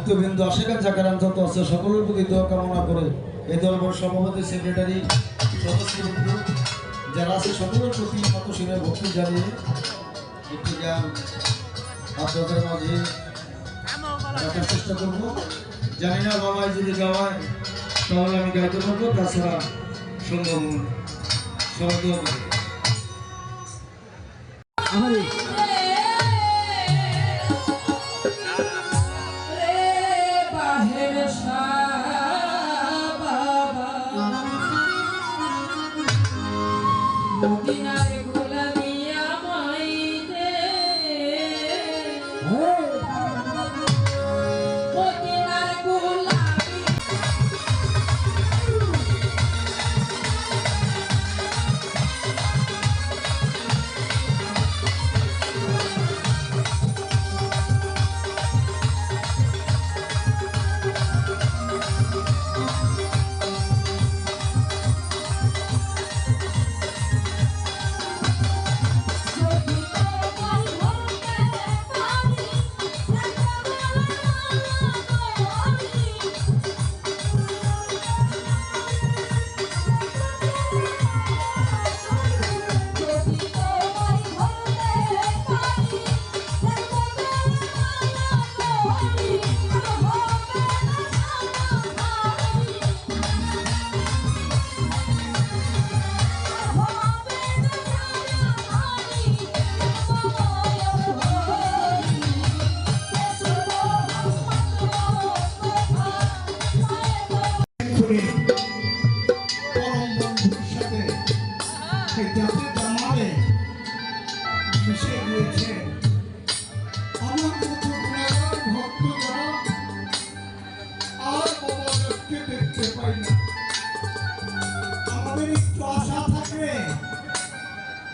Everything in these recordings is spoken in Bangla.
ভক্তবৃন্দ আশেখান জাকারান যত আছে সকলের প্রতি দোয়া কামনা করে এই দলবর সভাপতি সেক্রেটারি সদস্যবৃন্দ যারা আছে সকলের প্রতি মত শিরে ভক্তি জানিয়ে একটি গান আপনাদের মাঝে রাখার চেষ্টা করব। জানি না বাবাই যদি গাওয়ায় তাহলে আমি গাইতে পারবো, তাছাড়া সম্ভব সবাই দোয়া করবো।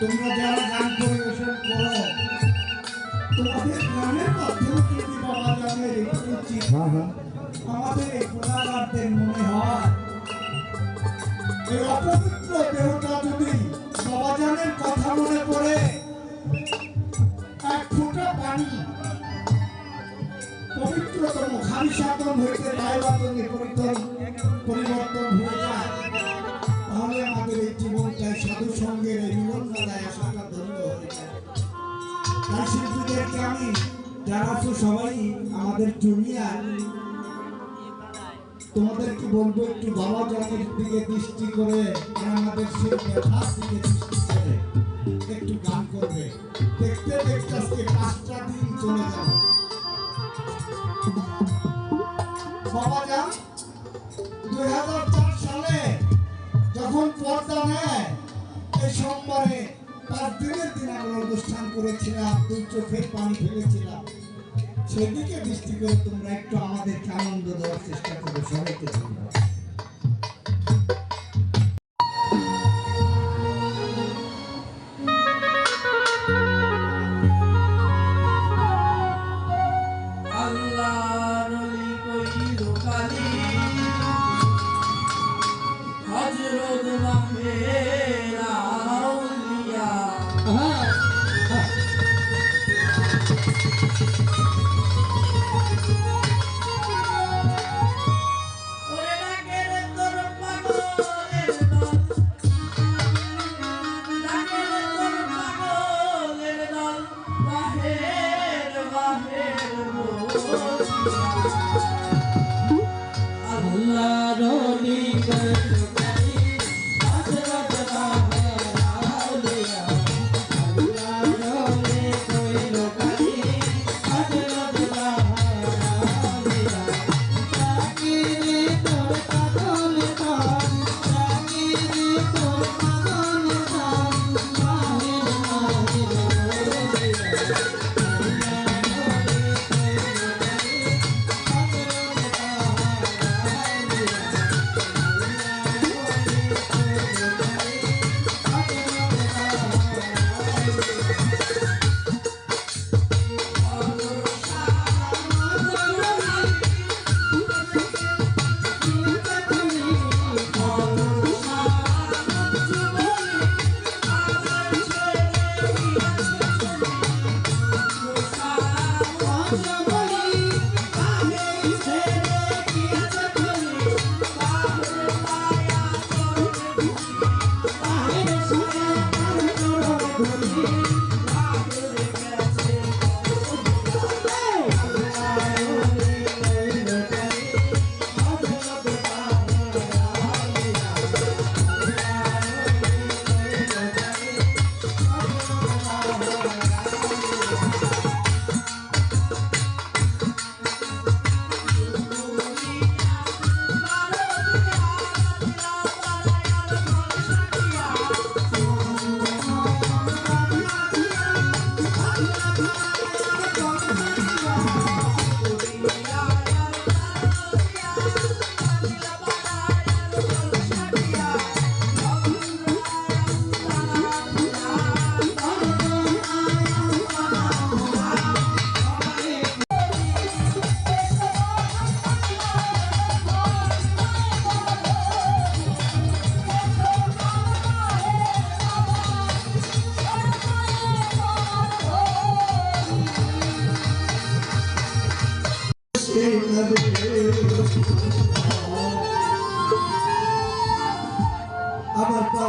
তোমরা যারা গান পরিবেশন করো তোমাদের গানের মাধ্যমে যদি বাবা জানের উচিত আমাদের এই গুণাগারদের মনে হয় এই অপবিত্র দেহটা যদি বাবা জানের কথা মনে পড়ে এক ফোঁটা পানি পবিত্রতম খালি সাধন হইতে দায়বাদনে পরিবর্তন হয়ে যায়, তাহলে আমাদের এই জীবনটায় সাধু সঙ্গের এই মিলন মেলায় আসাটা ধন্য হয়ে যায়। তাই শিল্পীদেরকে আমি যারা তো সবাই আমাদের জুনিয়র, তোমাদেরকে বলবো একটু বাবা জানের দিকে দৃষ্টি করে আর আমাদের সেই ব্যথার দিকে দৃষ্টি করে একটু গান করবে। দেখতে দেখতে আজকে 5টা দিন চলে যাবে। বাবা জান 2004 সালে যখন পর্দা নেয় এই সোমবারে 5 দিনের দিন আমরা অনুষ্ঠান করেছিলাম, 2 চোখের পানি ফেলেছিলাম, সেদিকে দৃষ্টি করে তোমরা একটু আমাদেরকে আনন্দ দেওয়ার চেষ্টা করো। সবাইকে ধন্যবাদ।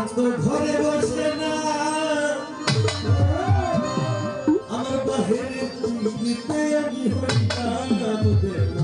তো ঘরে বসে না আমার বাহিরে চিনিতে আমি হই না তোদের